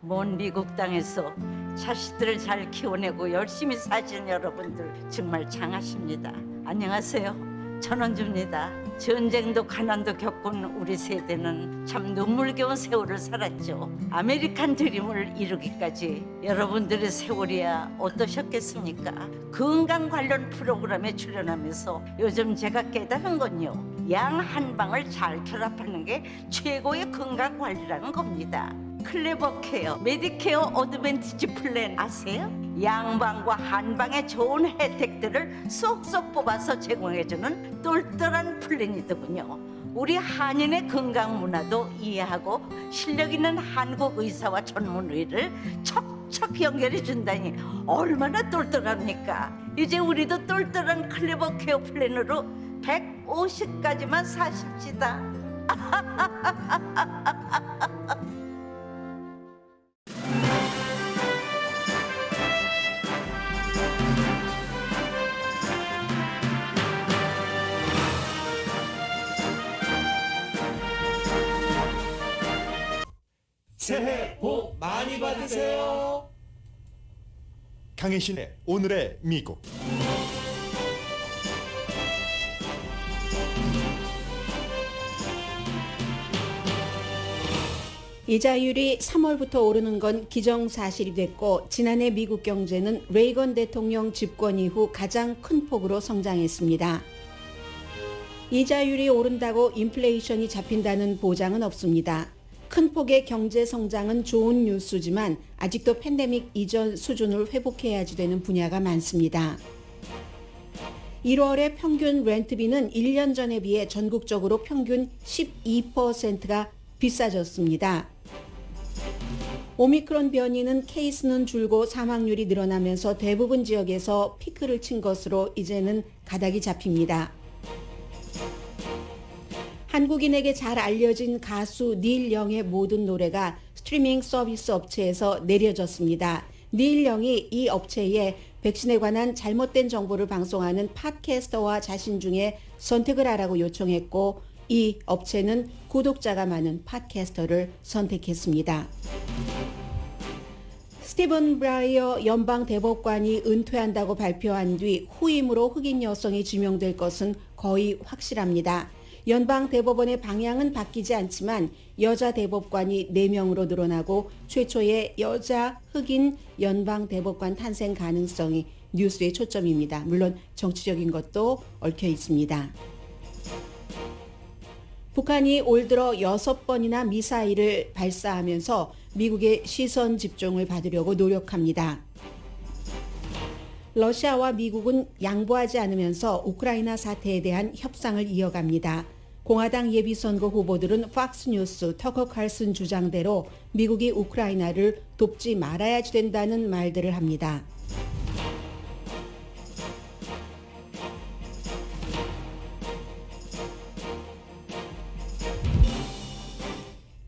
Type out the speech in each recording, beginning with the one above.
먼 미국 땅에서 자식들을 잘 키워내고 열심히 사신 여러분들 정말 장하십니다. 안녕하세요. 전원주입니다. 전쟁도 가난도 겪은 우리 세대는 참 눈물겨운 세월을 살았죠. 아메리칸 드림을 이루기까지 여러분들의 세월이야 어떠셨겠습니까? 건강 관련 프로그램에 출연하면서 요즘 제가 깨달은 건요, 양 한 방을 잘 결합하는 게 최고의 건강 관리라는 겁니다. 클레버 케어, 메디케어 어드밴티지 플랜 아세요? 양방과 한방의 좋은 혜택들을 쏙쏙 뽑아서 제공해주는 똘똘한 플랜이더군요. 우리 한인의 건강 문화도 이해하고 실력 있는 한국 의사와 전문의를 척척 연결해 준다니 얼마나 똘똘합니까? 이제 우리도 똘똘한 클레버 케어 플랜으로 150까지만 사십시다. 새해 복 많이 받으세요. 강혜신의 오늘의 미국. 이자율이 3월부터 오르는 건 기정사실이 됐고, 지난해 미국 경제는 레이건 대통령 집권 이후 가장 큰 폭으로 성장했습니다. 이자율이 오른다고 인플레이션이 잡힌다는 보장은 없습니다. 큰 폭의 경제 성장은 좋은 뉴스지만 아직도 팬데믹 이전 수준을 회복해야지 되는 분야가 많습니다. 1월의 평균 렌트비는 1년 전에 비해 전국적으로 평균 12%가 비싸졌습니다. 오미크론 변이는 케이스는 줄고 사망률이 늘어나면서 대부분 지역에서 피크를 친 것으로 이제는 가닥이 잡힙니다. 한국인에게 잘 알려진 가수 닐 영의 모든 노래가 스트리밍 서비스 업체에서 내려졌습니다. 닐 영이 이 업체에 백신에 관한 잘못된 정보를 방송하는 팟캐스터와 자신 중에 선택을 하라고 요청했고, 이 업체는 구독자가 많은 팟캐스터를 선택했습니다. 스티븐 브라이어 연방 대법관이 은퇴한다고 발표한 뒤 후임으로 흑인 여성이 지명될 것은 거의 확실합니다. 연방 대법원의 방향은 바뀌지 않지만 여자 대법관이 4명으로 늘어나고 최초의 여자 흑인 연방 대법관 탄생 가능성이 뉴스의 초점입니다. 물론 정치적인 것도 얽혀 있습니다. 북한이 올 들어 6번이나 미사일을 발사하면서 미국의 시선 집중을 받으려고 노력합니다. 러시아와 미국은 양보하지 않으면서 우크라이나 사태에 대한 협상을 이어갑니다. 공화당 예비선거 후보들은 팍스뉴스 터커 칼슨 주장대로 미국이 우크라이나를 돕지 말아야지 된다는 말들을 합니다.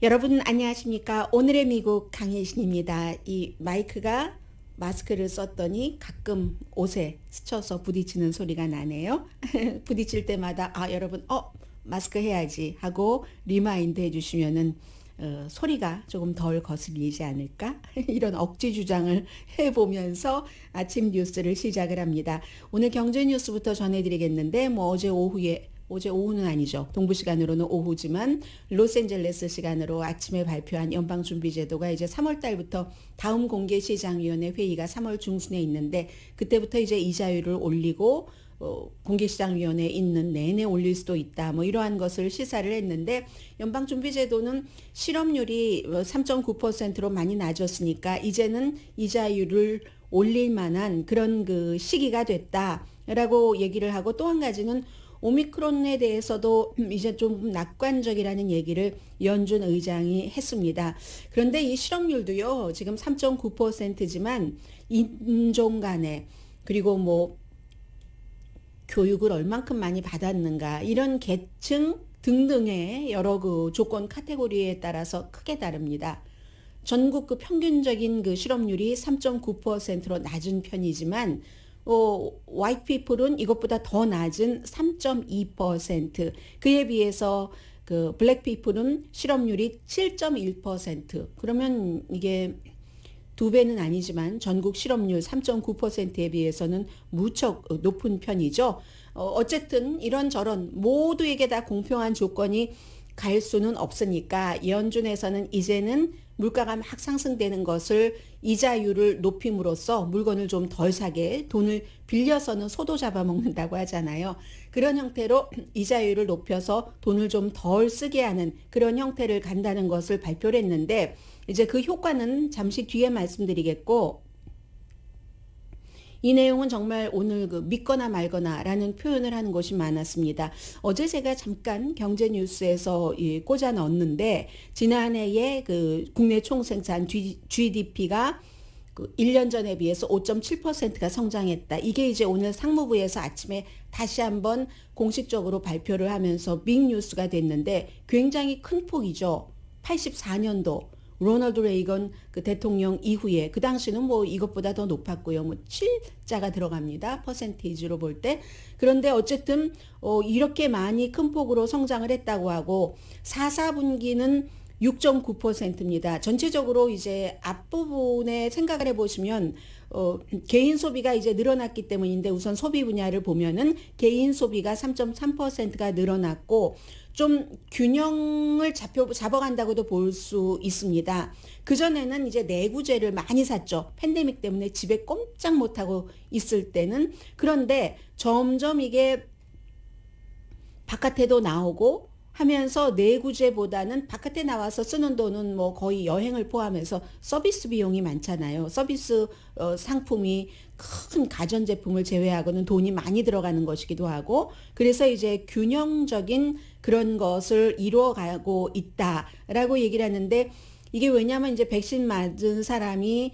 여러분 안녕하십니까? 오늘의 미국 강혜신입니다. 이 마이크가 마스크를 썼더니 가끔 옷에 스쳐서 부딪히는 소리가 나네요. 부딪힐 때마다 여러분 마스크 해야지 하고 리마인드 해주시면은 소리가 조금 덜 거슬리지 않을까? 이런 억지 주장을 해보면서 아침 뉴스를 시작을 합니다. 오늘 경제 뉴스부터 전해드리겠는데 어제 오후는 아니죠. 동부 시간으로는 오후지만 로스앤젤레스 시간으로 아침에 발표한 연방준비제도가 이제 3월 달부터 다음 공개시장위원회 회의가 3월 중순에 있는데 그때부터 이제 이자율을 올리고 공개시장위원회에 있는 내내 올릴 수도 있다. 이러한 것을 시사를 했는데 연방준비제도는 실업률이 3.9%로 많이 낮았으니까 이제는 이자율을 올릴 만한 그런 그 시기가 됐다라고 얘기를 하고, 또 한 가지는 오미크론에 대해서도 이제 좀 낙관적이라는 얘기를 연준 의장이 했습니다. 그런데 이 실업률도요, 지금 3.9%지만 인종 간에 그리고 교육을 얼만큼 많이 받았는가 이런 계층 등등의 여러 그 조건 카테고리에 따라서 크게 다릅니다. 전국 그 평균적인 그 실업률이 3.9%로 낮은 편이지만 white people은 이것보다 더 낮은 3.2%, 그에 비해서 그 블랙피플은 실업률이 7.1%. 그러면 이게 두 배는 아니지만 전국 실업률 3.9%에 비해서는 무척 높은 편이죠. 어쨌든 이런저런 모두에게 다 공평한 조건이 갈 수는 없으니까 연준에서는 이제는 물가가 막 상승되는 것을 이자율을 높임으로써 물건을 좀 덜 사게 돈을 빌려서는 소도 잡아먹는다고 하잖아요. 그런 형태로 이자율을 높여서 돈을 좀 덜 쓰게 하는 그런 형태를 간다는 것을 발표를 했는데 이제 그 효과는 잠시 뒤에 말씀드리겠고 이 내용은 정말 오늘 그 믿거나 말거나 라는 표현을 하는 곳이 많았습니다. 어제 제가 잠깐 경제 뉴스에서 꽂아 넣었는데 지난해에 그 국내 총생산 GDP가 그 1년 전에 비해서 5.7%가 성장했다. 이게 이제 오늘 상무부에서 아침에 다시 한번 공식적으로 발표를 하면서 빅뉴스가 됐는데 굉장히 큰 폭이죠. 84년도 로널드 레이건 그 대통령 이후에 그 당시는 뭐 이것보다 더 높았고요. 뭐 7자가 들어갑니다. 퍼센테이지로 볼 때. 그런데 어쨌든 이렇게 많이 큰 폭으로 성장을 했다고 하고 4분기는 6.9%입니다. 전체적으로 이제 앞부분에 생각을 해보시면 개인 소비가 이제 늘어났기 때문인데 우선 소비 분야를 보면은 개인 소비가 3.3%가 늘어났고 좀 균형을 잡아간다고도 볼 수 있습니다. 그전에는 이제 내구재를 많이 샀죠. 팬데믹 때문에 집에 꼼짝 못하고 있을 때는. 그런데 점점 이게 바깥에도 나오고 하면서 내구재보다는 바깥에 나와서 쓰는 돈은 뭐 거의 여행을 포함해서 서비스 비용이 많잖아요. 서비스 상품이 큰 가전제품을 제외하고는 돈이 많이 들어가는 것이기도 하고 그래서 이제 균형적인 그런 것을 이루어가고 있다라고 얘기를 하는데 이게 왜냐하면 이제 백신 맞은 사람이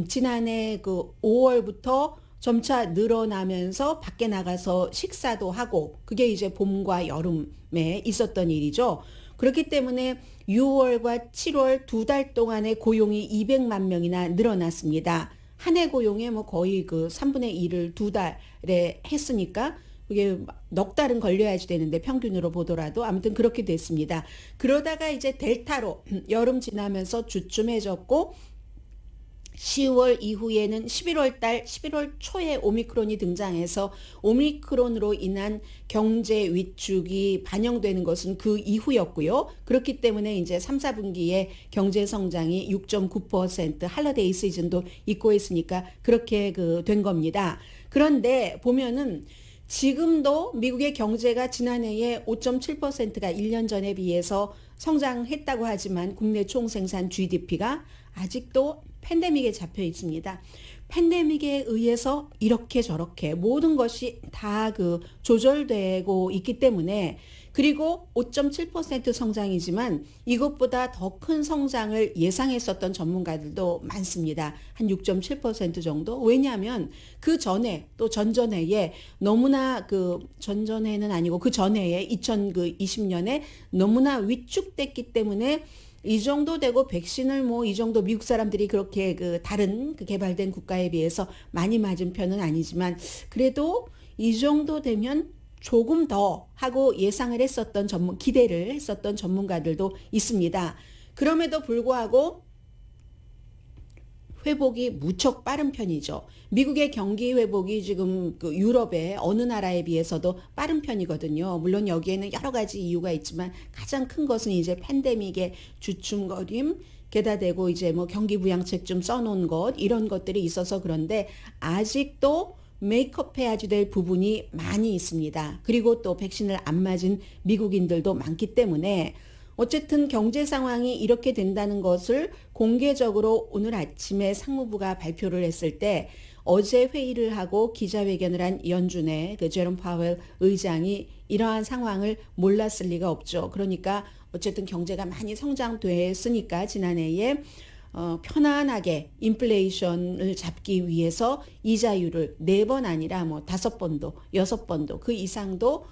지난해 그 5월부터 점차 늘어나면서 밖에 나가서 식사도 하고 그게 이제 봄과 여름에 있었던 일이죠. 그렇기 때문에 6월과 7월 2달 동안의 고용이 200만 명이나 늘어났습니다. 한 해 고용의 뭐 거의 그 3분의 1을 2달에 했으니까 그게 넉 달은 걸려야지 되는데 평균으로 보더라도 아무튼 그렇게 됐습니다. 그러다가 이제 델타로 여름 지나면서 주춤해졌고 10월 이후에는 11월 초에 오미크론이 등장해서 오미크론으로 인한 경제 위축이 반영되는 것은 그 이후였고요. 그렇기 때문에 이제 3, 4분기에 경제 성장이 6.9% 할러데이 시즌도 있고 있으니까 그렇게 된 겁니다. 그런데 보면은 지금도 미국의 경제가 지난해에 5.7%가 1년 전에 비해서 성장했다고 하지만 국내 총생산 GDP가 아직도 팬데믹에 잡혀 있습니다. 팬데믹에 의해서 이렇게 저렇게 모든 것이 다 조절되고 있기 때문에 그리고 5.7% 성장이지만 이것보다 더 큰 성장을 예상했었던 전문가들도 많습니다. 한 6.7% 정도. 왜냐하면 그 전에 또 전전해에 너무나 전전해는 아니고 그 전해에 2020년에 너무나 위축됐기 때문에 이 정도 되고 백신을 뭐 이 정도 미국 사람들이 그렇게 다른 개발된 국가에 비해서 많이 맞은 편은 아니지만 그래도 이 정도 되면 조금 더 하고 예상을 했었던 기대를 했었던 전문가들도 있습니다. 그럼에도 불구하고 회복이 무척 빠른 편이죠. 미국의 경기 회복이 지금 유럽의 어느 나라에 비해서도 빠른 편이거든요. 물론 여기에는 여러 가지 이유가 있지만 가장 큰 것은 이제 팬데믹의 주춤거림, 게다 대고 이제 뭐 경기 부양책 좀 써놓은 것 이런 것들이 있어서 그런데 아직도 메이크업해야지 될 부분이 많이 있습니다. 그리고 또 백신을 안 맞은 미국인들도 많기 때문에 어쨌든 경제 상황이 이렇게 된다는 것을 공개적으로 오늘 아침에 상무부가 발표를 했을 때 어제 회의를 하고 기자회견을 한 연준의 제롬 파웰 의장이 이러한 상황을 몰랐을 리가 없죠. 그러니까 어쨌든 경제가 많이 성장됐으니까 지난해에 편안하게 인플레이션을 잡기 위해서 이자율을 4번 아니라 뭐 5번도 6번도 그 이상도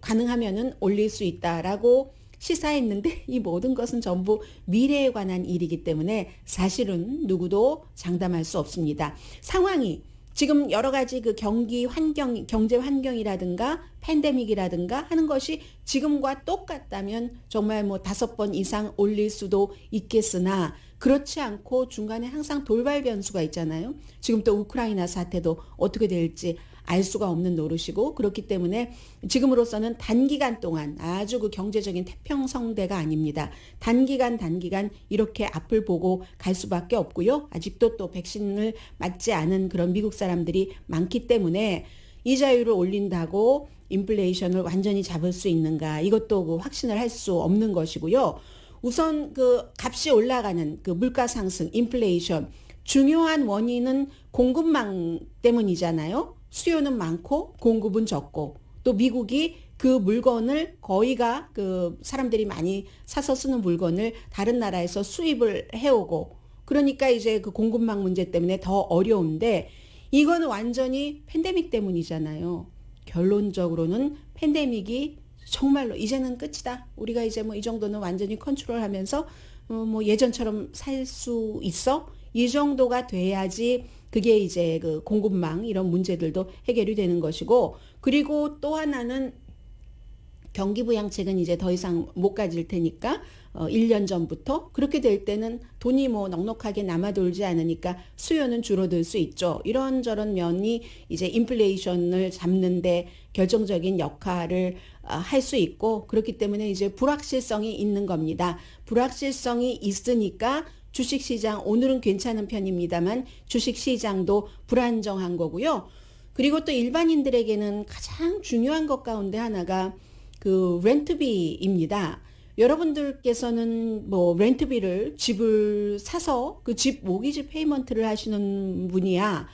가능하면은 올릴 수 있다라고 시사했는데 이 모든 것은 전부 미래에 관한 일이기 때문에 사실은 누구도 장담할 수 없습니다. 상황이 지금 여러 가지 그 경기 환경, 경제 환경이라든가 팬데믹이라든가 하는 것이 지금과 똑같다면 정말 뭐 5번 이상 올릴 수도 있겠으나 그렇지 않고 중간에 항상 돌발 변수가 있잖아요. 지금 또 우크라이나 사태도 어떻게 될지 알 수가 없는 노릇이고 그렇기 때문에 지금으로서는 단기간 동안 아주 그 경제적인 태평성대가 아닙니다. 단기간 이렇게 앞을 보고 갈 수밖에 없고요. 아직도 또 백신을 맞지 않은 그런 미국 사람들이 많기 때문에 이자율을 올린다고 인플레이션을 완전히 잡을 수 있는가 이것도 그 확신을 할 수 없는 것이고요. 우선 그 값이 올라가는 그 물가 상승, 인플레이션 중요한 원인은 공급망 때문이잖아요. 수요는 많고 공급은 적고 또 미국이 그 물건을 거의가 그 사람들이 많이 사서 쓰는 물건을 다른 나라에서 수입을 해오고 그러니까 이제 그 공급망 문제 때문에 더 어려운데 이거는 완전히 팬데믹 때문이잖아요. 결론적으로는 팬데믹이 정말로 이제는 끝이다. 우리가 이제 뭐 이 정도는 완전히 컨트롤하면서 뭐 예전처럼 살 수 있어? 이 정도가 돼야지 그게 이제 그 공급망 이런 문제들도 해결이 되는 것이고 그리고 또 하나는 경기부양책은 이제 더 이상 못 가질 테니까 1년 전부터 그렇게 될 때는 돈이 뭐 넉넉하게 남아돌지 않으니까 수요는 줄어들 수 있죠. 이런저런 면이 이제 인플레이션을 잡는데 결정적인 역할을 할 수 있고 그렇기 때문에 이제 불확실성이 있는 겁니다. 불확실성이 있으니까 주식시장 오늘은 괜찮은 편입니다만 주식시장도 불안정한 거고요. 그리고 또 일반인들에게는 가장 중요한 것 가운데 하나가 그 렌트비입니다. 여러분들께서는 뭐 렌트비를 집을 사서 그 집 모기지 페이먼트를 하시는 분이야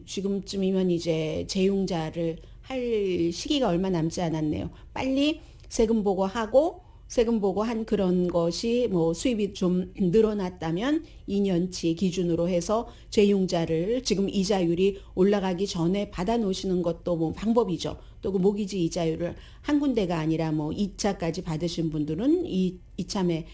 지금쯤이면 이제 재융자를 할 시기가 얼마 남지 않았네요. 빨리 세금 보고하고 세금 보고 한 그런 것이 뭐 수입이 좀 늘어났다면 2년치 기준으로 해서 재융자를 지금 이자율이 올라가기 전에 받아 놓으시는 것도 뭐 방법이죠. 또 그 모기지 이자율을 한 군데가 아니라 뭐 2차까지 받으신 분들은 이참에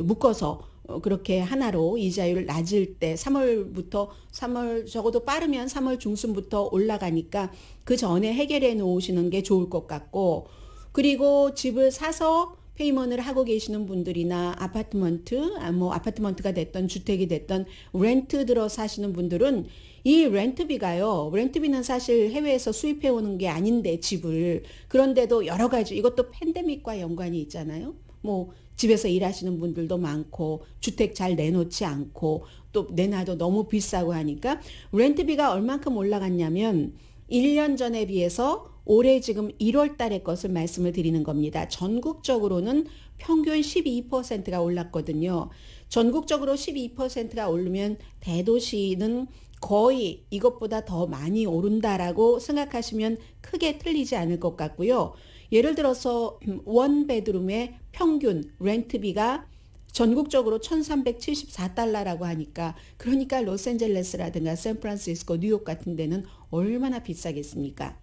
묶어서 그렇게 하나로 이자율 낮을 때 3월 적어도 빠르면 3월 중순부터 올라가니까 그 전에 해결해 놓으시는 게 좋을 것 같고 그리고 집을 사서 페이먼트를 하고 계시는 분들이나 아파트먼트가 됐던 주택이 됐던 렌트 들어 사시는 분들은 이 렌트비는 사실 해외에서 수입해 오는 게 아닌데 집을 그런데도 여러 가지 이것도 팬데믹과 연관이 있잖아요. 뭐 집에서 일하시는 분들도 많고 주택 잘 내놓지 않고 또 내놔도 너무 비싸고 하니까 렌트비가 얼만큼 올라갔냐면 1년 전에 비해서 올해 지금 1월 달의 것을 말씀을 드리는 겁니다. 전국적으로는 평균 12%가 올랐거든요. 전국적으로 12%가 오르면 대도시는 거의 이것보다 더 많이 오른다라고 생각하시면 크게 틀리지 않을 것 같고요. 예를 들어서 원베드룸의 평균 렌트비가 전국적으로 1,374달러라고 하니까 그러니까 로스앤젤레스라든가 샌프란시스코, 뉴욕 같은 데는 얼마나 비싸겠습니까?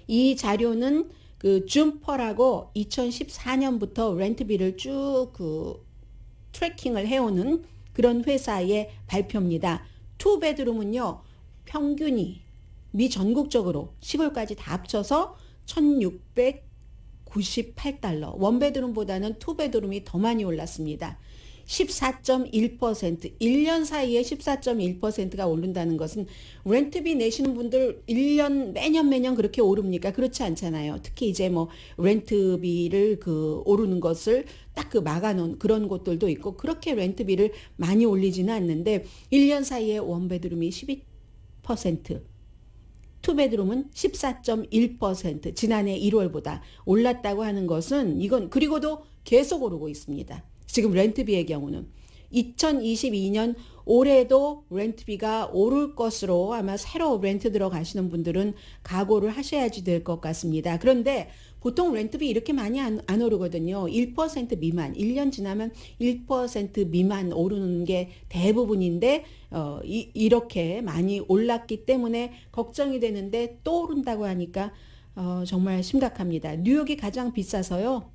이 자료는 그 줌퍼라고 2014년부터 렌트비를 쭉 그 트래킹을 해오는 그런 회사의 발표입니다. 투베드룸은요 평균이 미 전국적으로 시골까지 다 합쳐서 1,698달러. 원베드룸보다는 투베드룸이 더 많이 올랐습니다. 14.1%, 1년 사이에 14.1%가 오른다는 것은 렌트비 내시는 분들 1년 매년 그렇게 오릅니까? 그렇지 않잖아요. 특히 이제 뭐 렌트비를 그 오르는 것을 딱 그 막아놓은 그런 곳들도 있고 그렇게 렌트비를 많이 올리지는 않는데 1년 사이에 원베드룸이 12%, 투베드룸은 14.1% 지난해 1월보다 올랐다고 하는 것은 이건 그리고도 계속 오르고 있습니다. 지금 렌트비의 경우는 2022년 올해도 렌트비가 오를 것으로 아마 새로 렌트 들어가시는 분들은 각오를 하셔야지 될 것 같습니다. 그런데 보통 렌트비 이렇게 많이 안 오르거든요. 1% 미만, 1년 지나면 1% 미만 오르는 게 대부분인데 이렇게 많이 올랐기 때문에 걱정이 되는데 또 오른다고 하니까 정말 심각합니다. 뉴욕이 가장 비싸서요.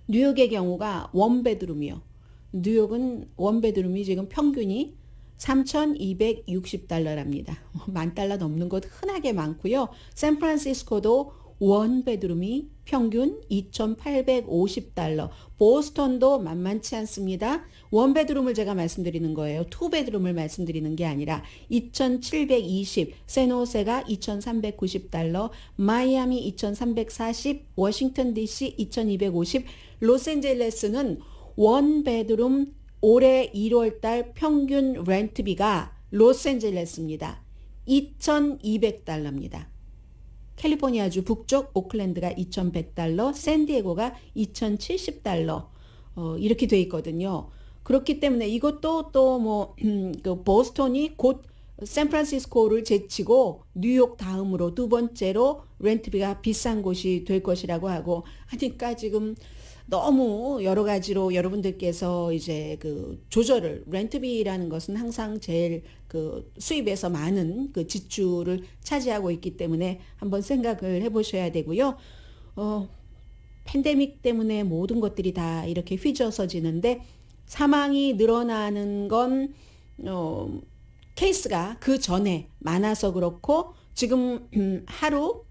뉴욕의 경우가 원베드룸이요. 뉴욕은 원베드룸이 지금 평균이 $3,260랍니다. $10,000 넘는 곳 흔하게 많고요. 샌프란시스코도 원베드룸이 평균 $2,850. 보스턴도 만만치 않습니다. 원베드룸을 제가 말씀드리는 거예요. 투베드룸을 말씀드리는 게 아니라 2,720, 샌호세가 $2,390, 마이애미 2,340, 워싱턴 DC 2,250, 로스앤젤레스는 원베드룸 올해 1월달 평균 렌트비가 로스앤젤레스입니다. $2,200입니다. 캘리포니아주 북쪽 오클랜드가 $2,100, 샌디에고가 $2,070 이렇게 돼 있거든요. 그렇기 때문에 이것도 또 그 보스턴이 곧 샌프란시스코를 제치고 뉴욕 다음으로 두 번째로 렌트비가 비싼 곳이 될 것이라고 하고 하니까 지금 너무 여러 가지로 여러분들께서 이제 그 조절을 렌트비라는 것은 항상 제일 그 수입에서 많은 그 지출을 차지하고 있기 때문에 한번 생각을 해보셔야 되고요. 팬데믹 때문에 모든 것들이 다 이렇게 휘저어지는데 사망이 늘어나는 건 케이스가 그 전에 많아서 그렇고 지금 하루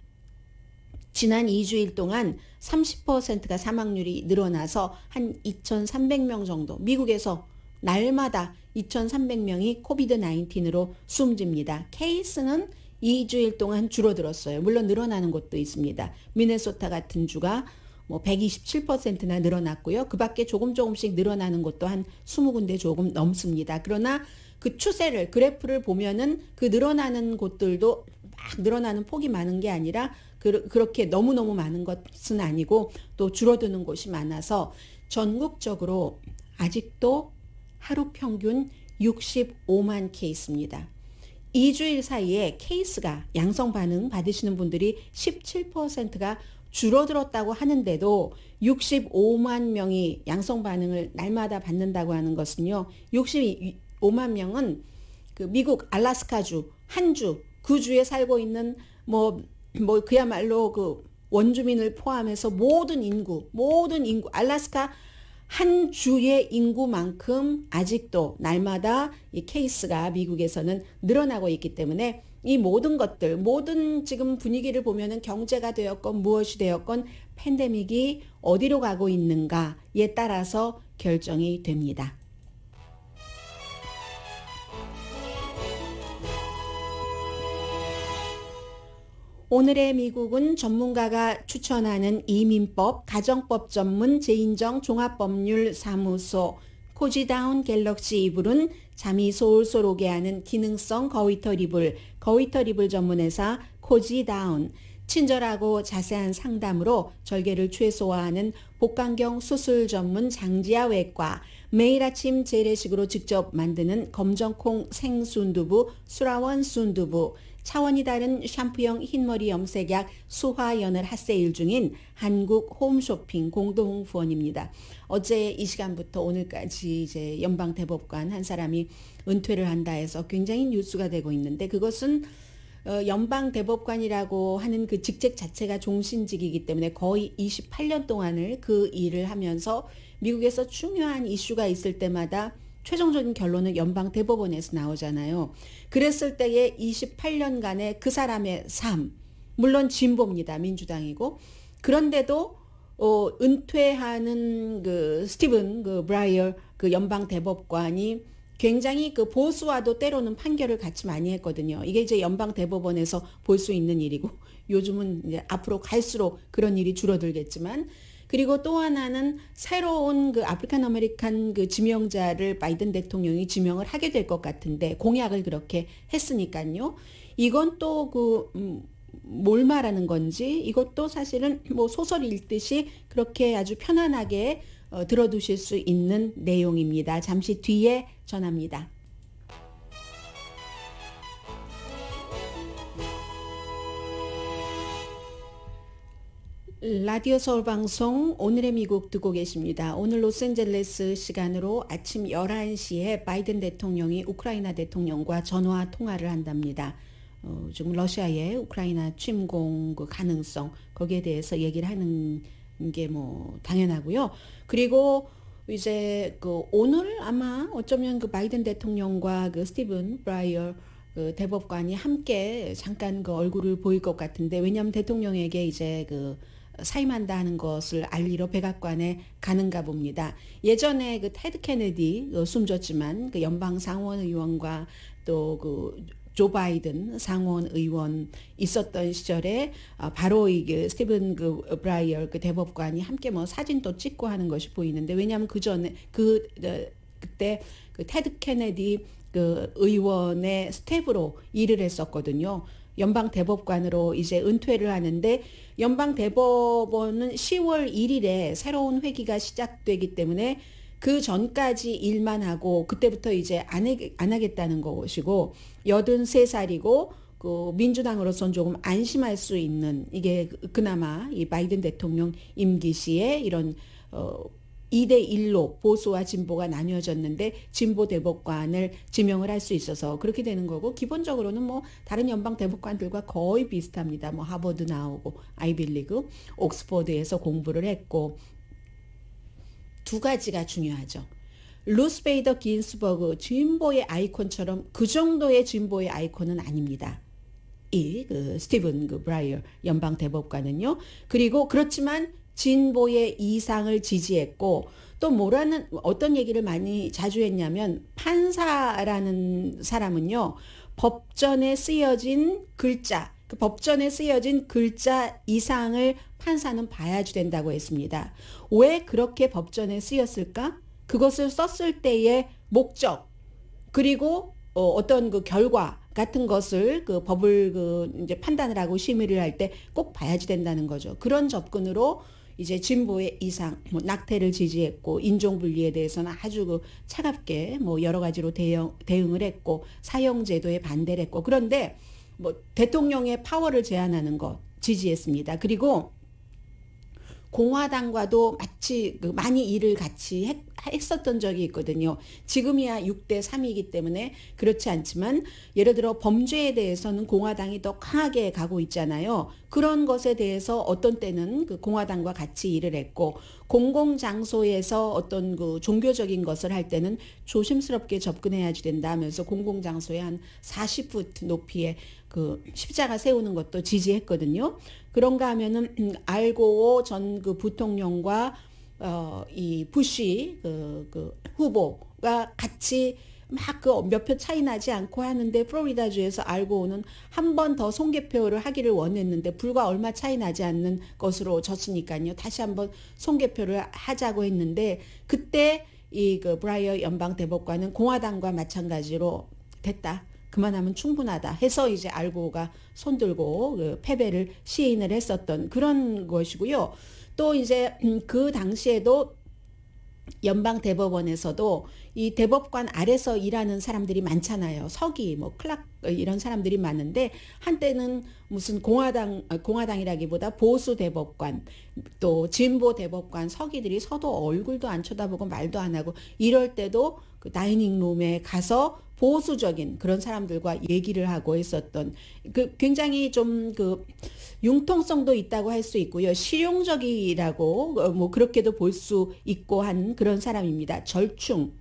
지난 2주일 동안 30%가 사망률이 늘어나서 한 2,300명 정도 미국에서 날마다 2,300명이 코비드 19으로 숨집니다. 케이스는 2주일 동안 줄어들었어요. 물론 늘어나는 곳도 있습니다. 미네소타 같은 주가 127%나 늘어났고요. 그 밖에 조금씩 늘어나는 곳도 한 20군데 조금 넘습니다. 그러나 그 추세를 그래프를 보면은 그 늘어나는 곳들도 막 늘어나는 폭이 많은 게 아니라 그렇게 너무너무 많은 것은 아니고 또 줄어드는 곳이 많아서 전국적으로 아직도 하루 평균 65만 케이스입니다. 2주일 사이에 케이스가 양성 반응 받으시는 분들이 17%가 줄어들었다고 하는데도 65만 명이 양성 반응을 날마다 받는다고 하는 것은요. 65만 명은 그 미국 알래스카주 한 주, 그 주에 살고 있는 그야말로 그 원주민을 포함해서 모든 인구, 알래스카 한 주의 인구만큼 아직도 날마다 이 케이스가 미국에서는 늘어나고 있기 때문에 이 모든 것들, 모든 지금 분위기를 보면은 경제가 되었건 무엇이 되었건 팬데믹이 어디로 가고 있는가에 따라서 결정이 됩니다. 오늘의 미국은 전문가가 추천하는 이민법, 가정법 전문 제인정 종합법률사무소, 코지다운 갤럭시 이불은 잠이 솔솔 오게 하는 기능성 거위털 이불, 거위털 이불 전문회사 코지다운, 친절하고 자세한 상담으로 절개를 최소화하는 복강경 수술 전문 장지아 외과, 매일 아침 재래식으로 직접 만드는 검정콩 생순두부, 수라원 순두부, 차원이 다른 샴푸형 흰머리 염색약 수화연을 핫세일 중인 한국 홈쇼핑 공동 후원입니다. 어제 이 시간부터 오늘까지 이제 연방대법관 한 사람이 은퇴를 한다 해서 굉장히 뉴스가 되고 있는데 그것은 연방대법관이라고 하는 그 직책 자체가 종신직이기 때문에 거의 28년 동안을 그 일을 하면서 미국에서 중요한 이슈가 있을 때마다 최종적인 결론은 연방대법원에서 나오잖아요. 그랬을 때의 28년간의 그 사람의 삶, 물론 진보입니다. 민주당이고. 그런데도 은퇴하는 그 스티븐 그 브라이어 그 연방대법관이 굉장히 그 보수와도 때로는 판결을 같이 많이 했거든요. 이게 이제 연방대법원에서 볼 수 있는 일이고 요즘은 이제 앞으로 갈수록 그런 일이 줄어들겠지만 그리고 또 하나는 새로운 그 아프리칸 아메리칸 그 지명자를 바이든 대통령이 지명을 하게 될 것 같은데 공약을 그렇게 했으니까요. 이건 또 뭘 말하는 건지 이것도 사실은 뭐 소설 읽듯이 그렇게 아주 편안하게 들어두실 수 있는 내용입니다. 잠시 뒤에 전합니다. 라디오 서울 방송 오늘의 미국 듣고 계십니다. 오늘 로스앤젤레스 시간으로 아침 11시에 바이든 대통령이 우크라이나 대통령과 전화 통화를 한답니다. 지금 러시아의 우크라이나 침공 그 가능성 거기에 대해서 얘기를 하는 게 뭐 당연하고요. 그리고 이제 그 오늘 아마 어쩌면 그 바이든 대통령과 그 스티븐 브라이어 그 대법관이 함께 잠깐 그 얼굴을 보일 것 같은데, 왜냐하면 대통령에게 이제 그 사임한다 하는 것을 알리러 백악관에 가는가 봅니다. 예전에 그 테드 케네디 숨졌지만 그 연방 상원 의원과 또 그 조 바이든 상원 의원 있었던 시절에 바로 이게 스티븐 그 브라이어 그 대법관이 함께 뭐 사진도 찍고 하는 것이 보이는데, 왜냐하면 그 전에 그때 그 테드 케네디 그 의원의 스텝으로 일을 했었거든요. 연방 대법관으로 이제 은퇴를 하는데, 연방 대법원은 10월 1일에 새로운 회기가 시작되기 때문에 그 전까지 일만 하고 그때부터 이제 안 하겠다는 것이고, 83살이고 그 민주당으로서는 조금 안심할 수 있는, 이게 그나마 이 바이든 대통령 임기 시에 이런 2대1로 보수와 진보가 나뉘어졌는데 진보 대법관을 지명을 할 수 있어서 그렇게 되는 거고, 기본적으로는 뭐 다른 연방 대법관들과 거의 비슷합니다. 뭐 하버드 나오고 아이빌리그, 옥스퍼드에서 공부를 했고. 두 가지가 중요하죠. 루스 베이더 긴스버그 진보의 아이콘처럼 그 정도의 진보의 아이콘은 아닙니다. 이 그 스티븐 그 브라이어 연방 대법관은요. 그리고 그렇지만 진보의 이상을 지지했고, 또 뭐라는 어떤 얘기를 많이 자주 했냐면, 판사라는 사람은요, 법전에 쓰여진 글자, 그 법전에 쓰여진 글자 이상을 판사는 봐야지 된다고 했습니다. 왜 그렇게 법전에 쓰였을까? 그것을 썼을 때의 목적, 그리고 어떤 그 결과 같은 것을 그 법을 그 이제 판단을 하고 심의를 할 때 꼭 봐야지 된다는 거죠. 그런 접근으로 이제 진보의 이상, 뭐 낙태를 지지했고, 인종분리에 대해서는 아주 그 차갑게 뭐 여러 가지로 대응을 했고, 사형제도에 반대를 했고, 그런데 뭐 대통령의 파워를 제한하는 것 지지했습니다. 그리고 공화당과도 마치 그 많이 일을 같이 했었던 적이 있거든요. 지금이야 6대3이기 때문에 그렇지 않지만, 예를 들어 범죄에 대해서는 공화당이 더 강하게 가고 있잖아요. 그런 것에 대해서 어떤 때는 그 공화당과 같이 일을 했고, 공공장소에서 어떤 그 종교적인 것을 할 때는 조심스럽게 접근해야지 된다 하면서 공공장소에 한 40풋 높이의 그 십자가 세우는 것도 지지했거든요. 그런가 하면은 알고오 전 그 부통령과 이 부시 그 후보가 같이 막 그 몇 표 차이 나지 않고 하는데, 플로리다주에서 알고오는 한 번 더 송개표를 하기를 원했는데 불과 얼마 차이 나지 않는 것으로 졌으니까요. 다시 한번 송개표를 하자고 했는데, 그때 이 그 브라이어 연방 대법관은 공화당과 마찬가지로 됐다, 그만하면 충분하다 해서 이제 알고가 손들고 그 패배를 시인을 했었던 그런 것이고요. 또 이제 그 당시에도 연방 대법원에서도 이 대법관 아래서 일하는 사람들이 많잖아요. 서기, 뭐 클락 이런 사람들이 많은데, 한때는 무슨 공화당이라기보다 보수 대법관, 또 진보 대법관 서기들이 서도 얼굴도 안 쳐다보고 말도 안 하고, 이럴 때도 그 다이닝룸에 가서 보수적인 그런 사람들과 얘기를 하고 있었던, 그 굉장히 좀 그 융통성도 있다고 할 수 있고요. 실용적이라고 뭐 그렇게도 볼 수 있고 한 그런 사람입니다. 절충,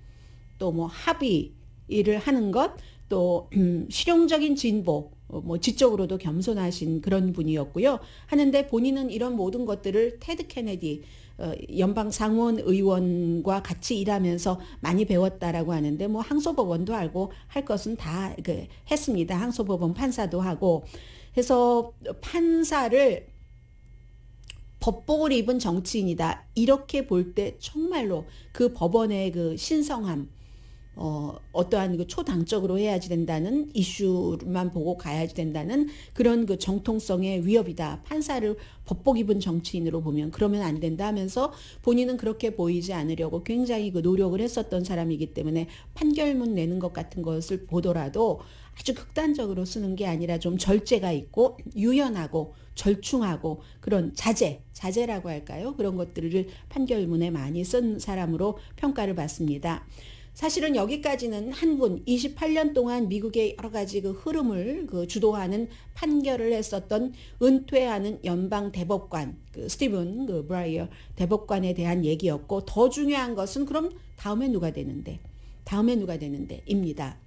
또 뭐 합의 일을 하는 것, 또 실용적인 진보, 뭐 지적으로도 겸손하신 그런 분이었고요. 하는데 본인은 이런 모든 것들을 테드 케네디 연방 상원 의원과 같이 일하면서 많이 배웠다라고 하는데, 뭐 항소법원도 알고 할 것은 다 그 했습니다. 항소법원 판사도 하고 해서, 판사를 법복을 입은 정치인이다 이렇게 볼 때 정말로 그 법원의 그 신성함, 어떠한 그 초당적으로 해야지 된다는 이슈만 보고 가야지 된다는 그런 그 정통성의 위협이다. 판사를 법복 입은 정치인으로 보면 그러면 안 된다 하면서, 본인은 그렇게 보이지 않으려고 굉장히 그 노력을 했었던 사람이기 때문에 판결문 내는 것 같은 것을 보더라도 아주 극단적으로 쓰는 게 아니라 좀 절제가 있고 유연하고 절충하고 그런 자제라고 할까요? 그런 것들을 판결문에 많이 쓴 사람으로 평가를 받습니다. 사실은 여기까지는 한 분 28년 동안 미국의 여러 가지 그 흐름을 그 주도하는 판결을 했었던 은퇴하는 연방 대법관 그 스티븐 그 브라이어 대법관에 대한 얘기였고, 더 중요한 것은 그럼 다음에 누가 되는데 입니다.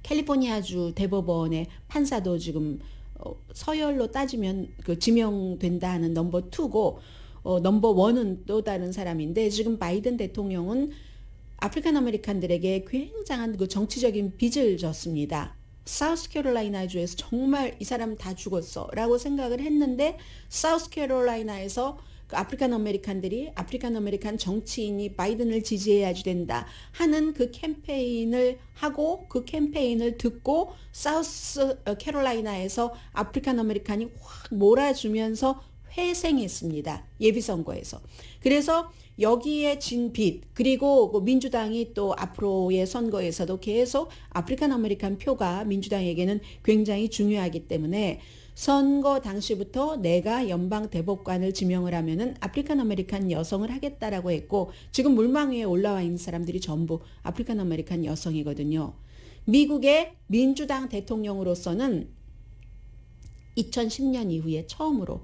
캘리포니아주 대법원의 판사도 지금 서열로 따지면 그 지명된다 하는 넘버 2고 넘버 1은 또 다른 사람인데, 지금 바이든 대통령은 아프리칸 아메리칸들에게 굉장한 그 정치적인 빚을 졌습니다. 사우스캐롤라이나주에서 정말 이 사람 다 죽었어 라고 생각을 했는데, 사우스캐롤라이나에서 그 아프리칸 아메리칸 정치인이 바이든을 지지해야지 된다 하는 그 캠페인을 하고, 그 캠페인을 듣고 사우스 캐롤라이나에서 아프리칸 아메리칸이 확 몰아주면서 회생했습니다. 예비선거에서. 그래서 여기에 진 빚, 그리고 민주당이 또 앞으로의 선거에서도 계속 아프리칸 아메리칸 표가 민주당에게는 굉장히 중요하기 때문에 선거 당시부터 내가 연방 대법관을 지명을 하면은 아프리칸 아메리칸 여성을 하겠다라고 했고, 지금 물망 위에 올라와 있는 사람들이 전부 아프리칸 아메리칸 여성이거든요. 미국의 민주당 대통령으로서는 2010년 이후에 처음으로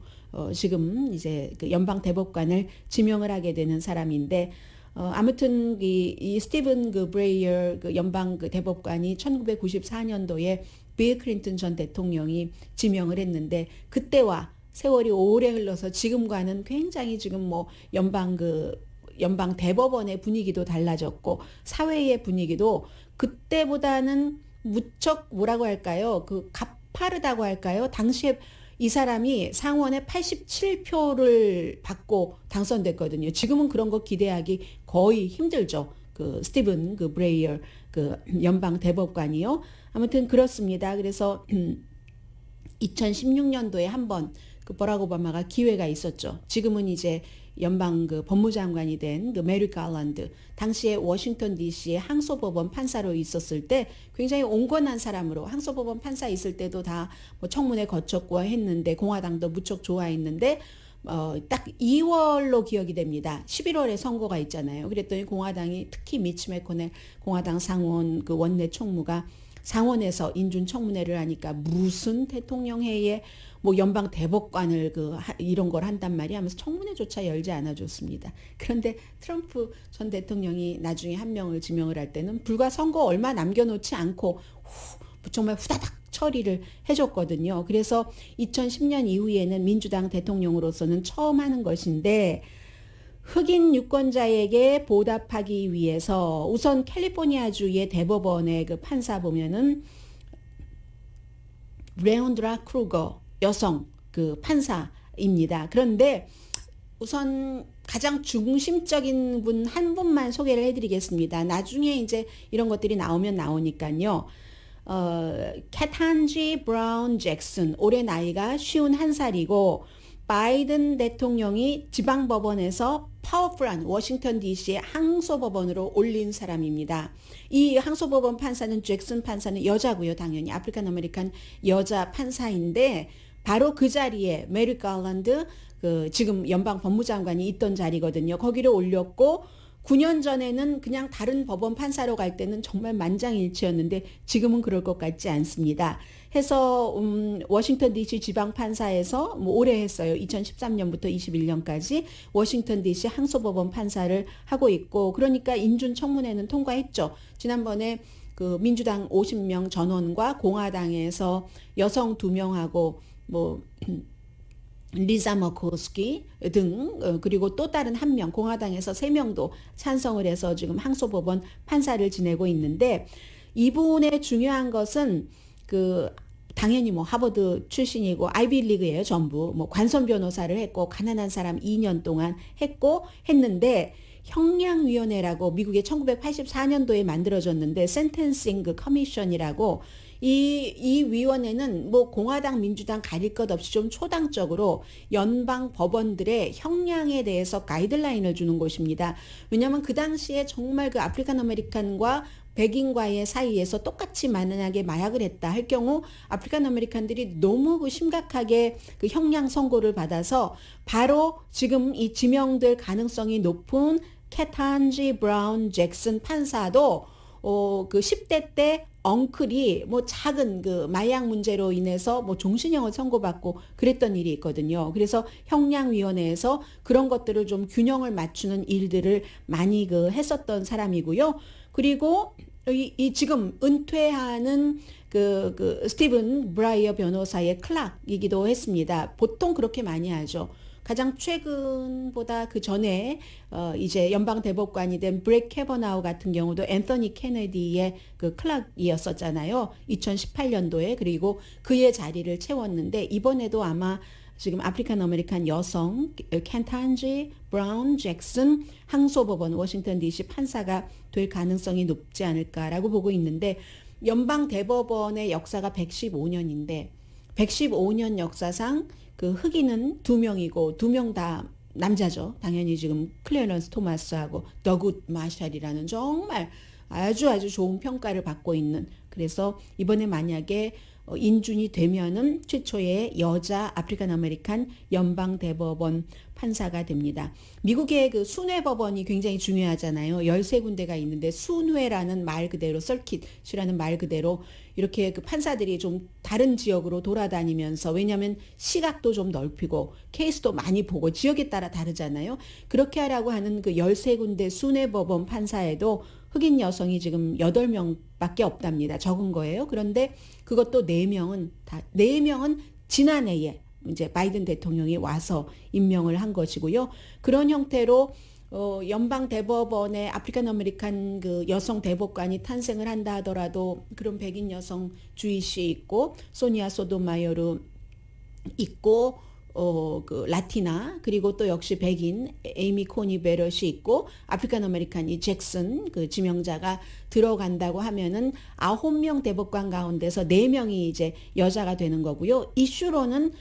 지금 이제 그 연방 대법관을 지명을 하게 되는 사람인데, 아무튼 이 스티븐 그 브레이어 그 연방 그 대법관이 1994년도에 빌 클린턴 전 대통령이 지명을 했는데, 그때와 세월이 오래 흘러서 지금과는 굉장히 지금 뭐 연방 대법원의 분위기도 달라졌고, 사회의 분위기도 그때보다는 무척 뭐라고 할까요? 그 가파르다고 할까요? 당시에 이 사람이 상원에 87표를 받고 당선됐거든요. 지금은 그런 거 기대하기 거의 힘들죠. 그 스티븐 그 브레이어 그 연방 대법관이요. 아무튼 그렇습니다. 그래서 2016년도에 한번 그 버락 오바마가 기회가 있었죠. 지금은 이제 연방 그 법무장관이 된 그 메리 갈란드, 당시에 워싱턴 DC의 항소법원 판사로 있었을 때 굉장히 온건한 사람으로, 항소법원 판사 있을 때도 다 뭐 청문회 거쳤고 했는데 공화당도 무척 좋아했는데 딱 2월로 기억이 됩니다. 11월에 선거가 있잖아요. 그랬더니 공화당이, 특히 미치 매코넬 공화당 상원 그 원내 총무가 상원에서 인준 청문회를 하니까 무슨 대통령회의에 뭐 연방 대법관을 이런 걸 한단 말이야 하면서 청문회조차 열지 않아 줬습니다. 그런데 트럼프 전 대통령이 나중에 한 명을 지명을 할 때는 불과 선거 얼마 남겨놓지 않고 정말 후다닥 처리를 해줬거든요. 그래서 2010년 이후에는 민주당 대통령으로서는 처음 하는 것인데, 흑인 유권자에게 보답하기 위해서 우선 캘리포니아주의 대법원의 그 판사 보면은 레온드라 크루거 여성 그 판사입니다. 그런데 우선 가장 중심적인 분 한 분만 소개를 해드리겠습니다. 나중에 이제 이런 것들이 나오니까요. 캐탄지 브라운 잭슨, 올해 나이가 51살이고 바이든 대통령이 지방법원에서 파워풀한 워싱턴 DC의 항소법원으로 올린 사람입니다. 이 항소법원 판사는, 잭슨 판사는 여자고요. 당연히 아프리칸 아메리칸 여자 판사인데, 바로 그 자리에 메리 갈란드 지금 연방 법무장관이 있던 자리거든요. 거기를 올렸고, 9년 전에는 그냥 다른 법원 판사로 갈 때는 정말 만장일치였는데 지금은 그럴 것 같지 않습니다. 해서 워싱턴 DC 지방 판사에서 뭐 오래 했어요. 2013년부터 21년까지 워싱턴 DC 항소법원 판사를 하고 있고, 그러니까 인준 청문회는 통과했죠. 지난번에 그 민주당 50명 전원과 공화당에서 여성 2명하고 뭐 리자 머코스키 등, 그리고 또 다른 한 명, 공화당에서 3명도 찬성을 해서 지금 항소법원 판사를 지내고 있는데, 이분의 중요한 것은 당연히 뭐 하버드 출신이고 아이비리그예요. 전부 뭐 관선 변호사를 했고, 가난한 사람 2년 동안 했는데, 형량위원회라고 미국의 1984년도에 만들어졌는데, 센텐싱 커미션이라고, 이 위원회는 뭐 공화당 민주당 가릴 것 없이 좀 초당적으로 연방 법원들의 형량에 대해서 가이드라인을 주는 곳입니다. 왜냐하면 그 당시에 정말 그 아프리칸 아메리칸과 백인과의 사이에서 똑같이 만약에 마약을 했다 할 경우 아프리칸 아메리칸들이 너무 심각하게 그 형량 선고를 받아서 바로 지금 이 지명될 가능성이 높은 캐탄지 브라운 잭슨 판사도 그 10대 때 엉클이 뭐 작은 그 마약 문제로 인해서 뭐 종신형을 선고받고 그랬던 일이 있거든요. 그래서 형량위원회에서 그런 것들을 좀 균형을 맞추는 일들을 많이 그 했었던 사람이고요. 그리고 이 지금 은퇴하는 그 스티븐 브라이어 변호사의 클락이기도 했습니다. 보통 그렇게 많이 하죠. 가장 최근보다 그 전에 이제 연방 대법관이 된 브렉 캐버나우 같은 경우도 앤서니 케네디의 그 클락이었었잖아요. 2018년도에. 그리고 그의 자리를 채웠는데 이번에도 아마 지금 아프리칸 아메리칸 여성 켄탄지 브라운 잭슨 항소법원 워싱턴 DC 판사가 될 가능성이 높지 않을까라고 보고 있는데 연방 대법원의 역사가 115년인데 115년 역사상 그 흑인은 2명이고 2명 다 남자죠. 당연히 지금 클레런스 토마스하고 더굿 마샬이라는 정말 아주 좋은 평가를 받고 있는, 그래서 이번에 만약에 인준이 되면은 최초의 여자 아프리칸 아메리칸 연방 대법원 판사가 됩니다. 미국의 그 순회 법원이 굉장히 중요하잖아요. 13군데가 있는데 순회라는 말 그대로 서킷이라는 말 그대로 이렇게 그 판사들이 좀 다른 지역으로 돌아다니면서, 왜냐하면 시각도 좀 넓히고 케이스도 많이 보고 지역에 따라 다르잖아요. 그렇게 하라고 하는 그 13군데 순회 법원 판사에도 흑인 여성이 지금 8명밖에 없답니다. 적은 거예요. 그런데 그것도 4명은 지난해에 이제 바이든 대통령이 와서 임명을 한 것이고요. 그런 형태로 연방 대법원에 아프리칸 아메리칸 그 여성 대법관이 탄생을 한다 하더라도 그런 백인 여성 주이시 있고 소니아 소토마요르 있고 그 라티나, 그리고 또 역시 백인 에이미 코니 베럿이 있고 아프리칸 아메리칸 이 잭슨 그 지명자가 들어간다고 하면은 9명 대법관 가운데서 4명이 이제 여자가 되는 거고요. 이슈로는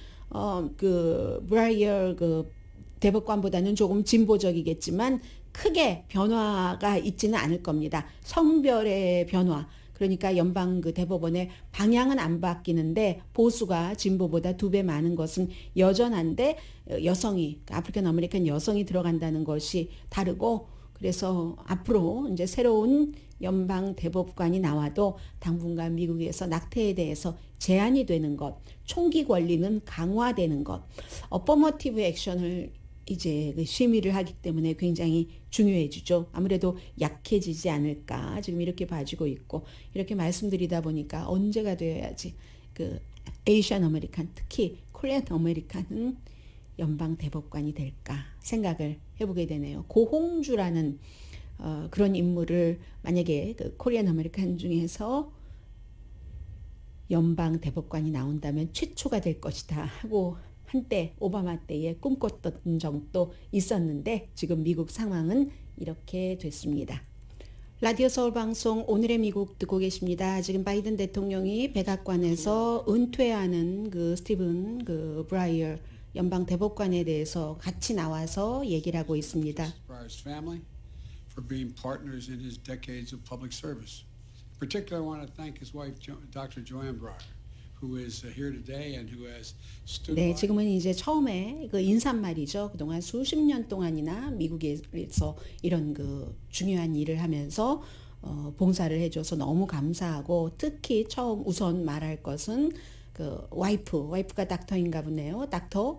그 브라이어 그 대법관보다는 조금 진보적이겠지만 크게 변화가 있지는 않을 겁니다. 성별의 변화. 그러니까 연방 그 대법원의 방향은 안 바뀌는데 보수가 진보보다 2배 많은 것은 여전한데 여성이, 아프리칸 아메리칸 여성이 들어간다는 것이 다르고, 그래서 앞으로 이제 새로운 연방 대법관이 나와도 당분간 미국에서 낙태에 대해서 제한이 되는 것, 총기 권리는 강화되는 것, 어퍼머티브 액션을 이제 그 심의를 하기 때문에 굉장히 중요해지죠. 아무래도 약해지지 않을까 지금 이렇게 봐지고 있고, 이렇게 말씀드리다 보니까 언제가 되어야지 그 에이시안 아메리칸, 특히 코리안 아메리칸은 연방 대법관이 될까 생각을 해보게 되네요. 고홍주라는 그런 인물을 만약에 그 코리안 아메리칸 중에서 연방 대법관이 나온다면 최초가 될 것이다 하고 한때 오바마 때에 꿈꿨던 적도 있었는데 지금 미국 상황은 이렇게 됐습니다. 라디오 서울 방송 오늘의 미국 듣고 계십니다. 지금 바이든 대통령이 백악관에서 은퇴하는 그 스티븐 그 브라이어 연방 대법관에 대해서 같이 나와서 얘기를 하고 있습니다. Breyer's family for being partners in his decades of public service. In particular, I want to thank his wife, Dr. Joanne Breyer, who is here today and who has stood 네, by. 지금은 이제 처음에 그 인사말이죠. 그동안 수십 년 동안이나 미국에서 이런 그 중요한 일을 하면서 봉사를 해줘서 너무 감사하고, 특히 처음 우선 말할 것은 그 와이프가 닥터인가 보네요. 닥터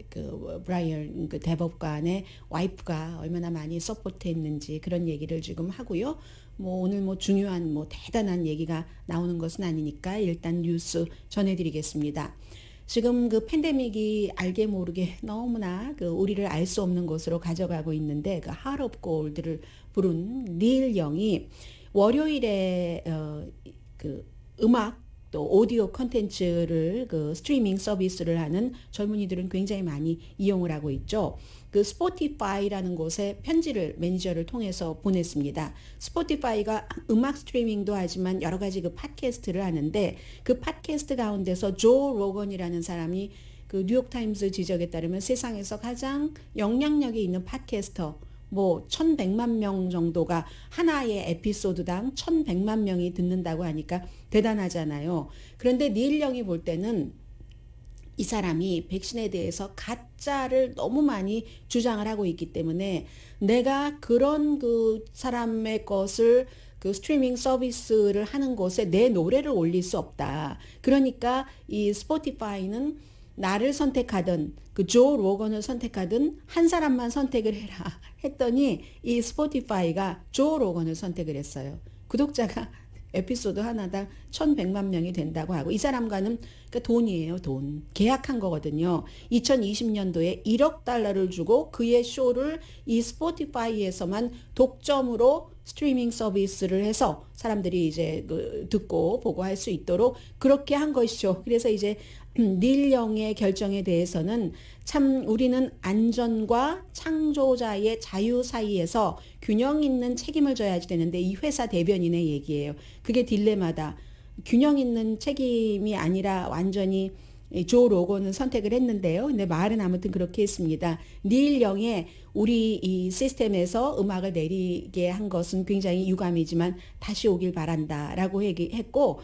그 브라이어 그 대법관의 와이프가 얼마나 많이 서포트했는지 그런 얘기를 지금 하고요. 뭐 오늘 뭐 중요한 뭐 대단한 얘기가 나오는 것은 아니니까 일단 뉴스 전해드리겠습니다. 지금 그 팬데믹이 알게 모르게 너무나 그 우리를 알 수 없는 곳으로 가져가고 있는데, 그 Heart of Gold를 부른 닐 영이 월요일에 그 음악 또 오디오 컨텐츠를 그 스트리밍 서비스를 하는 젊은이들은 굉장히 많이 이용을 하고 있죠. 그 스포티파이라는 곳에 편지를 매니저를 통해서 보냈습니다. 스포티파이가 음악 스트리밍도 하지만 여러 가지 그 팟캐스트를 하는데, 그 팟캐스트 가운데서 조 로건이라는 사람이 그 뉴욕타임스 지적에 따르면 세상에서 가장 영향력이 있는 팟캐스터, 뭐 1100만 명 정도가 하나의 에피소드당 1100만 명이 듣는다고 하니까 대단하잖아요. 그런데 닐 영이 볼 때는 이 사람이 백신에 대해서 가짜를 너무 많이 주장을 하고 있기 때문에 내가 그런 그 사람의 것을 그 스트리밍 서비스를 하는 곳에 내 노래를 올릴 수 없다. 그러니까 이 스포티파이는 나를 선택하든 그 조 로건을 선택하든 한 사람만 선택을 해라 했더니 이 스포티파이가 조 로건을 선택을 했어요. 구독자가 에피소드 하나당 1,100만 명이 된다고 하고 이 사람과는 그러니까 돈이에요. 돈. 계약한 거거든요. 2020년도에 1억 달러를 주고 그의 쇼를 이 스포티파이에서만 독점으로 스트리밍 서비스를 해서 사람들이 이제 그 듣고 보고 할 수 있도록 그렇게 한 것이죠. 그래서 이제 닐 영의 결정에 대해서는 참 우리는 안전과 창조자의 자유 사이에서 균형 있는 책임을 져야지 되는데 이 회사 대변인의 얘기예요. 그게 딜레마다. 균형 있는 책임이 아니라 완전히 조 로건은 선택을 했는데요. 근데 말은 아무튼 그렇게 했습니다. 닐 영의 우리 이 시스템에서 음악을 내리게 한 것은 굉장히 유감이지만 다시 오길 바란다라고 얘기했고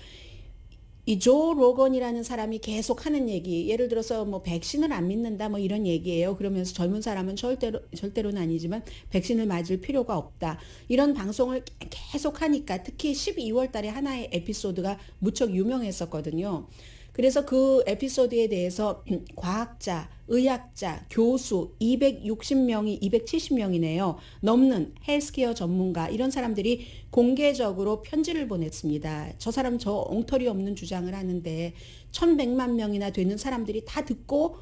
이 조 로건이라는 사람이 계속 하는 얘기, 예를 들어서 뭐 백신을 안 믿는다 뭐 이런 얘기예요. 그러면서 젊은 사람은 절대로는 아니지만 백신을 맞을 필요가 없다. 이런 방송을 계속 하니까 특히 12월 달에 하나의 에피소드가 무척 유명했었거든요. 그래서 그 에피소드에 대해서 과학자, 의학자, 교수 260명이 270명이네요. 넘는 헬스케어 전문가 이런 사람들이 공개적으로 편지를 보냈습니다. 저 사람 저 엉터리 없는 주장을 하는데 1,100만 명이나 되는 사람들이 다 듣고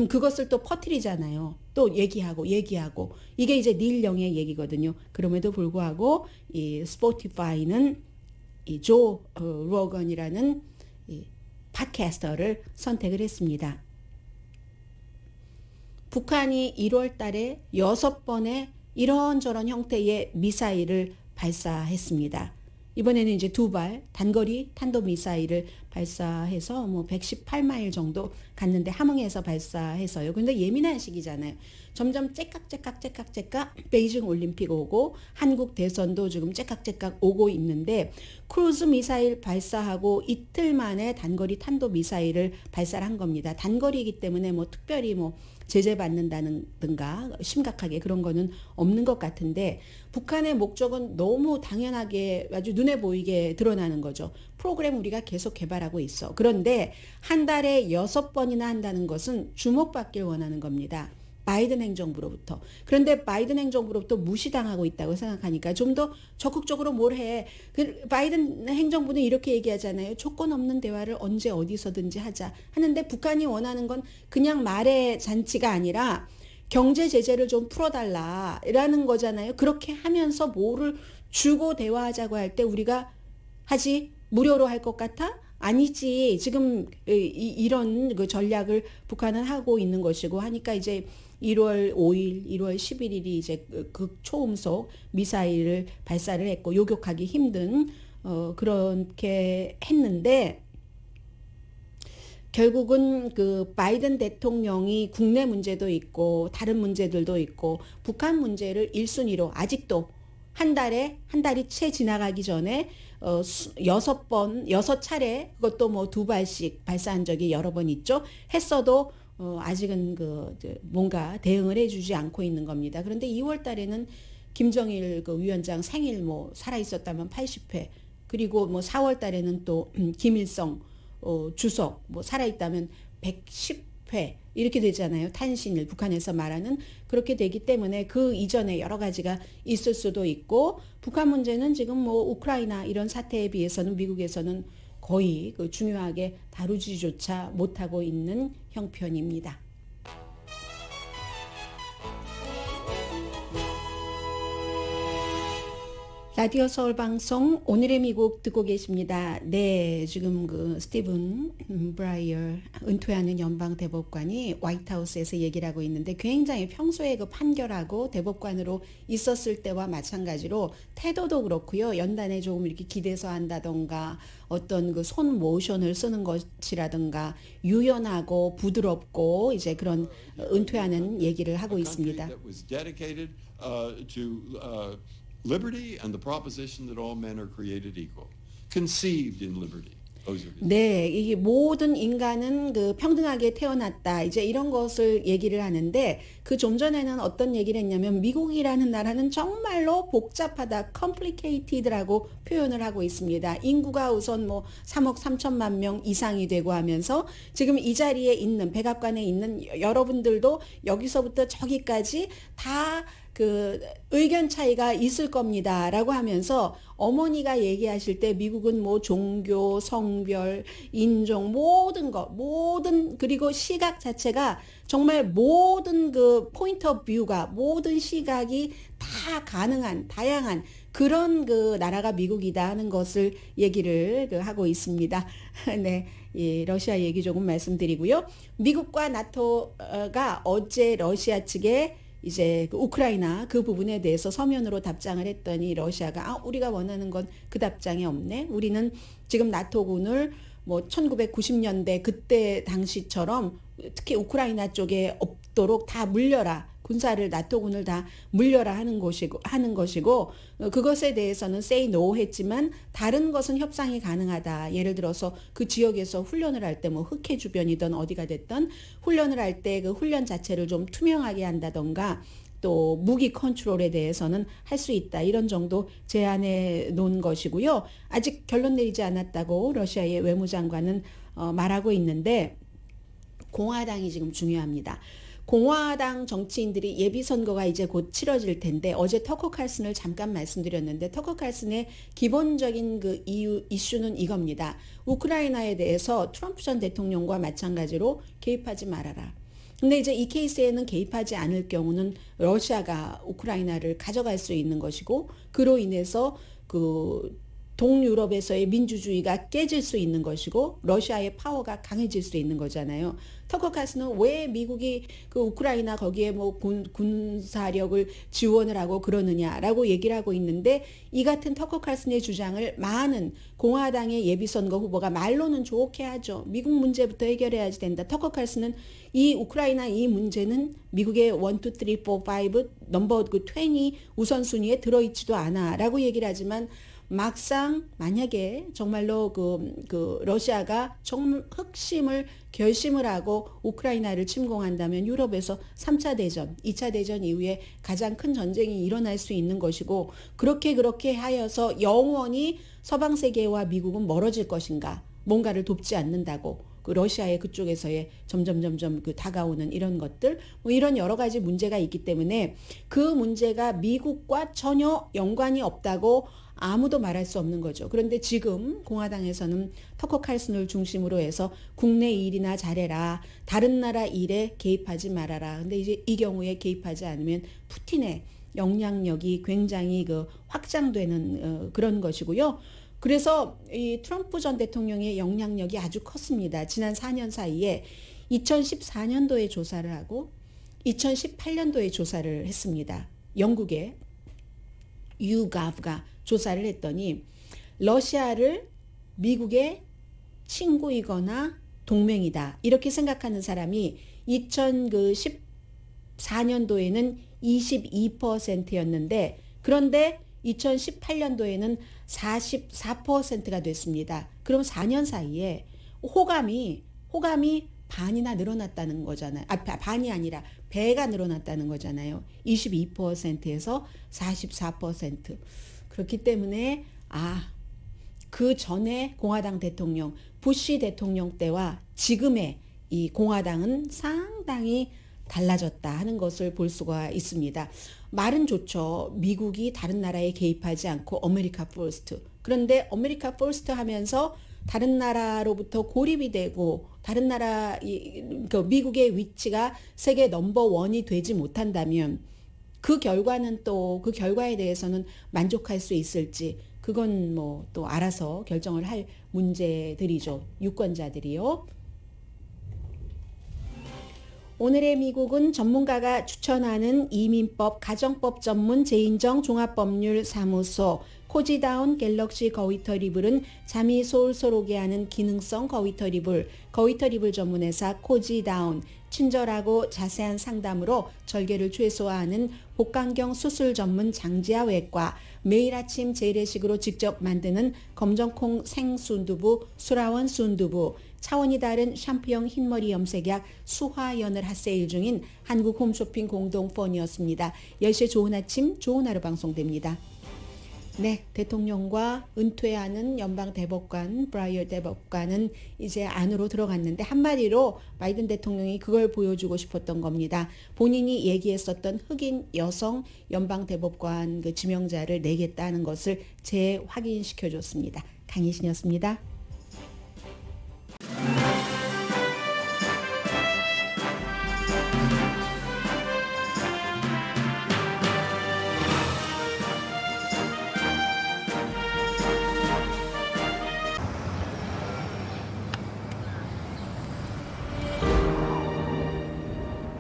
그것을 또 퍼뜨리잖아요. 또 얘기하고 이게 이제 닐 영의 얘기거든요. 그럼에도 불구하고 이 스포티파이는 이 조 로건이라는 이 팟캐스터를 선택을 했습니다. 북한이 1월 달에 6번의 이런저런 형태의 미사일을 발사했습니다. 이번에는 이제 2발 단거리 탄도미사일을 발사해서 뭐 118마일 정도 갔는데 함흥에서 발사해서요. 근데 예민한 시기잖아요. 점점 째깍 베이징 올림픽 오고 한국 대선도 지금 째깍 오고 있는데 크루즈 미사일 발사하고 이틀 만에 단거리 탄도미사일을 발사를 한 겁니다. 단거리이기 때문에 뭐 특별히 뭐 제재받는다든가 심각하게 그런 거는 없는 것 같은데 북한의 목적은 너무 당연하게 아주 눈에 보이게 드러나는 거죠. 프로그램 우리가 계속 개발하고 있어. 그런데 한 달에 6번이나 한다는 것은 주목받길 원하는 겁니다. 바이든 행정부로부터. 그런데 바이든 행정부로부터 무시당하고 있다고 생각하니까 좀 더 적극적으로 뭘 해. 바이든 행정부는 이렇게 얘기하잖아요. 조건 없는 대화를 언제 어디서든지 하자 하는데 북한이 원하는 건 그냥 말의 잔치가 아니라 경제 제재를 좀 풀어달라라는 거잖아요. 그렇게 하면서 뭐를 주고 대화하자고 할 때 우리가 하지 무료로 할 것 같아? 아니지. 지금 이런 그 전략을 북한은 하고 있는 것이고 하니까 이제 1월 5일, 1월 11일이 이제 극초음속 미사일을 발사를 했고 요격하기 힘든 그렇게 했는데 결국은 그 바이든 대통령이 국내 문제도 있고 다른 문제들도 있고 북한 문제를 1순위로 아직도 한 달이 채 지나가기 전에 6차례 그것도 뭐 2발씩 발사한 적이 여러 번 있죠. 했어도 아직은 뭔가 대응을 해주지 않고 있는 겁니다. 그런데 2월 달에는 김정일 그 위원장 생일 뭐 살아 있었다면 80회 그리고 뭐 4월 달에는 또 김일성 주석 뭐 살아 있다면 110회 이렇게 되잖아요. 탄신일 북한에서 말하는 그렇게 되기 때문에 그 이전에 여러 가지가 있을 수도 있고 북한 문제는 지금 뭐 우크라이나 이런 사태에 비해서는 미국에서는 거의 그 중요하게 다루지조차 못하고 있는 형편입니다. 라디오 서울 방송 오늘의 미국 듣고 계십니다. 네, 지금 그 스티븐 브라이어 은퇴하는 연방 대법관이 화이트하우스에서 얘기를 하고 있는데 굉장히 평소에 그 판결하고 대법관으로 있었을 때와 마찬가지로 태도도 그렇고요. 연단에 조금 이렇게 기대서 한다던가 어떤 그 손 모션을 쓰는 것이라든가 유연하고 부드럽고 이제 그런 은퇴하는 얘기를 하고 있습니다. Liberty and the proposition that all men are created equal, conceived in liberty. 여기저기. 네, 이 모든 인간은 그 평등하게 태어났다. 이제 이런 것을 얘기를 하는데 그 좀 전에는 어떤 얘기를 했냐면 미국이라는 나라는 정말로 복잡하다, complicated라고 표현을 하고 있습니다. 인구가 우선 뭐 3억 3천만 명 이상이 되고 하면서 지금 이 자리에 있는 백악관에 있는 여러분들도 여기서부터 저기까지 다 그 의견 차이가 있을 겁니다라고 하면서 어머니가 얘기하실 때 미국은 뭐 종교, 성별, 인종 모든 그리고 시각 자체가 정말 모든 그 포인트 오브 뷰가 모든 시각이 다 가능한 다양한 그런 그 나라가 미국이다 하는 것을 얘기를 하고 있습니다. 네. 예, 러시아 얘기 조금 말씀드리고요. 미국과 나토가 어제 러시아 측에 이제 그 우크라이나 그 부분에 대해서 서면으로 답장을 했더니 러시아가 우리가 원하는 건 그 답장이 없네. 우리는 지금 나토군을 뭐 1990년대 그때 당시처럼 특히 우크라이나 쪽에 없도록 다 물려라. 군사를 나토군을 다 물려라 하는 것이고 그것에 대해서는 say no 했지만 다른 것은 협상이 가능하다. 예를 들어서 그 지역에서 훈련을 할 때 뭐 흑해 주변이든 어디가 됐든 훈련을 할 때 그 훈련 자체를 좀 투명하게 한다던가 또 무기 컨트롤에 대해서는 할 수 있다. 이런 정도 제안해 놓은 것이고요. 아직 결론 내리지 않았다고 러시아의 외무장관은 말하고 있는데 공화당이 지금 중요합니다. 공화당 정치인들이 예비선거가 이제 곧 치러질 텐데 어제 터커 칼슨을 잠깐 말씀드렸는데 터커 칼슨의 기본적인 그 이슈는 이겁니다. 우크라이나에 대해서 트럼프 전 대통령과 마찬가지로 개입하지 말아라. 근데 이제 이 케이스에는 개입하지 않을 경우는 러시아가 우크라이나를 가져갈 수 있는 것이고 그로 인해서 그 동유럽에서의 민주주의가 깨질 수 있는 것이고 러시아의 파워가 강해질 수 있는 거잖아요. 터커 칼슨은 왜 미국이 그 우크라이나 거기에 뭐 군사력을 지원을 하고 그러느냐라고 얘기를 하고 있는데 이 같은 터커 칼슨의 주장을 많은 공화당의 예비선거 후보가 말로는 좋게 하죠. 미국 문제부터 해결해야지 된다. 터커 칼슨은 이 우크라이나 이 문제는 미국의 1, 2, 3, 4, 5 넘버 그 20 우선순위에 들어있지도 않아라고 얘기를 하지만 막상 만약에 정말로 그 러시아가 정말 흑심을 결심을 하고 우크라이나를 침공한다면 유럽에서 3차 대전, 2차 대전 이후에 가장 큰 전쟁이 일어날 수 있는 것이고 그렇게 하여서 영원히 서방 세계와 미국은 멀어질 것인가? 뭔가를 돕지 않는다고 그 러시아의 그쪽에서의 점점 그 다가오는 이런 것들 뭐 이런 여러 가지 문제가 있기 때문에 그 문제가 미국과 전혀 연관이 없다고 아무도 말할 수 없는 거죠. 그런데 지금 공화당에서는 터커 칼슨을 중심으로 해서 국내 일이나 잘해라. 다른 나라 일에 개입하지 말아라. 근데 이제 이 경우에 개입하지 않으면 푸틴의 영향력이 굉장히 그 확장되는 그런 것이고요. 그래서 이 트럼프 전 대통령의 영향력이 아주 컸습니다. 지난 4년 사이에 2014년도에 조사를 하고 2018년도에 조사를 했습니다. 영국의 YouGov가 조사를 했더니 러시아를 미국의 친구이거나 동맹이다. 이렇게 생각하는 사람이 2014년도에는 22%였는데 그런데 2018년도에는 44%가 됐습니다. 그럼 4년 사이에 호감이 반이나 늘어났다는 거잖아요. 반이 아니라 배가 늘어났다는 거잖아요. 22%에서 44%. 그렇기 때문에 그 전에 공화당 대통령 부시 대통령 때와 지금의 이 공화당은 상당히 달라졌다 하는 것을 볼 수가 있습니다. 말은 좋죠. 미국이 다른 나라에 개입하지 않고 아메리카 퍼스트. 그런데 아메리카 퍼스트 하면서 다른 나라로부터 고립이 되고 다른 나라 그 미국의 위치가 세계 넘버 원이 되지 못한다면 그 결과는 또 그 결과에 대해서는 만족할 수 있을지 그건 뭐 또 알아서 결정을 할 문제들이죠. 유권자들이요. 오늘의 미국은 전문가가 추천하는 이민법, 가정법 전문 제인정 종합법률사무소 코지다운 갤럭시 거위털이불은 잠이 솔솔 오게 하는 기능성 거위털이불, 거위털이불 전문회사 코지다운, 친절하고 자세한 상담으로 절개를 최소화하는 복강경 수술 전문 장지하 외과, 매일 아침 재래식으로 직접 만드는 검정콩 생순두부, 수라원 순두부, 차원이 다른 샴푸형 흰머리 염색약 수화연을 핫세일 중인 한국 홈쇼핑 공동 펀이었습니다. 10시에 좋은 아침, 좋은 하루 방송됩니다. 네, 대통령과 은퇴하는 연방 대법관 브라이어 대법관은 이제 안으로 들어갔는데 한마디로 바이든 대통령이 그걸 보여주고 싶었던 겁니다. 본인이 얘기했었던 흑인 여성 연방 대법관 그 지명자를 내겠다는 것을 재확인시켜 줬습니다. 강희신이었습니다.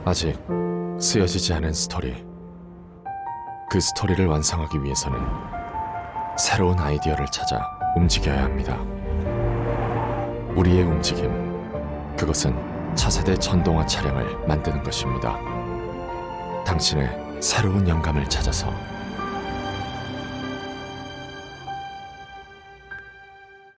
아직 쓰여지지 않은 스토리. 그 스토리를 완성하기 위해서는 새로운 아이디어를 찾아 움직여야 합니다. 우리의 움직임, 그것은 차세대 전동화 차량을 만드는 것입니다. 당신의 새로운 영감을 찾아서